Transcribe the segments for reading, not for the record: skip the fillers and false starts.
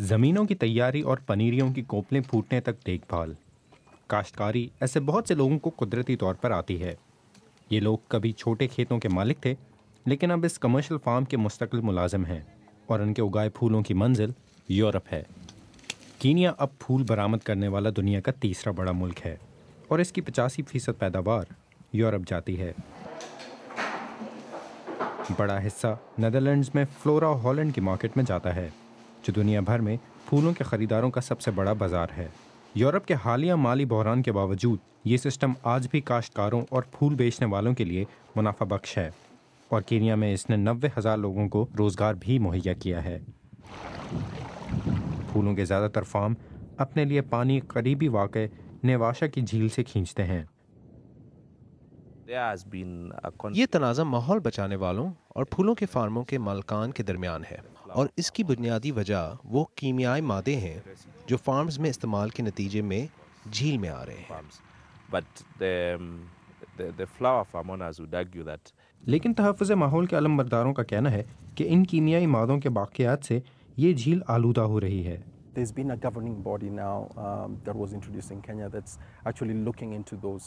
زمینوں کی تیاری اور پنیریوں کی کوپلیں پھوٹنے تک دیکھ بھال، کاشتکاری ایسے بہت سے لوگوں کو قدرتی طور پر آتی ہے۔ یہ لوگ کبھی چھوٹے کھیتوں کے مالک تھے، لیکن اب اس کمرشل فارم کے مستقل ملازم ہیں، اور ان کے اگائے پھولوں کی منزل یورپ ہے۔ کینیا اب پھول برآمد کرنے والا دنیا کا تیسرا بڑا ملک ہے، اور اس کی 85% پیداوار یورپ جاتی ہے۔ بڑا حصہ نیدرلینڈز میں فلورا ہالینڈ کی مارکیٹ میں جاتا ہے، جو دنیا بھر میں پھولوں کے خریداروں کا سب سے بڑا بازار ہے۔ یورپ کے حالیہ مالی بحران کے باوجود یہ سسٹم آج بھی کاشتکاروں اور پھول بیچنے والوں کے لیے منافع بخش ہے، اور کینیا میں اس نے 90,000 لوگوں کو روزگار بھی مہیا کیا ہے۔ پھولوں کے زیادہ تر فارم اپنے لیے پانی قریبی واقع نیواشا کی جھیل سے کھینچتے ہیں۔ یہ تنازع ماحول بچانے والوں اور پھولوں کے فارموں کے مالکان کے درمیان ہے، اور اس کی بنیادی وجہ وہ کیمیائی مادے ہیں جو فارمز میں استعمال کے نتیجے میں جھیل میں آ رہے ہیں۔ لیکن تحفظ ماحول کے علمبرداروں کا کہنا ہے کہ ان کیمیائی مادوں کے باقیات سے یہ جھیل آلودہ ہو رہی ہے۔ There's been a governing body now that was introduced in Kenya that's actually looking into those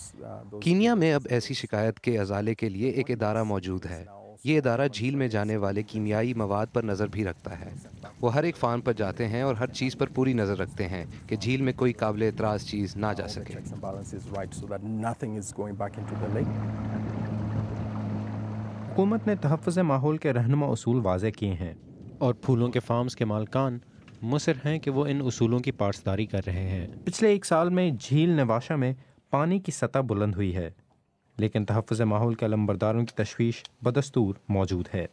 Kenya میں اب ایسی شکایت کے ازالے کے لیے ایک ادارہ موجود ہے۔ یہ ادارہ جھیل میں جانے والے کیمیائی مواد پر نظر بھی رکھتا ہے۔ وہ ہر ایک فارم پر جاتے ہیں اور ہر چیز پر پوری نظر رکھتے ہیں کہ جھیل میں کوئی قابل اعتراض چیز نہ جا سکے۔ حکومت نے تحفظ ماحول کے رہنما اصول واضح کیے ہیں، اور پھولوں کے فارمز کے مالکان مصر ہیں کہ وہ ان اصولوں کی پاسداری کر رہے ہیں۔ پچھلے ایک سال میں جھیل نیواشا میں پانی کی سطح بلند ہوئی ہے، لیکن تحفظ ماحول کے علمبرداروں کی تشویش بدستور موجود ہے۔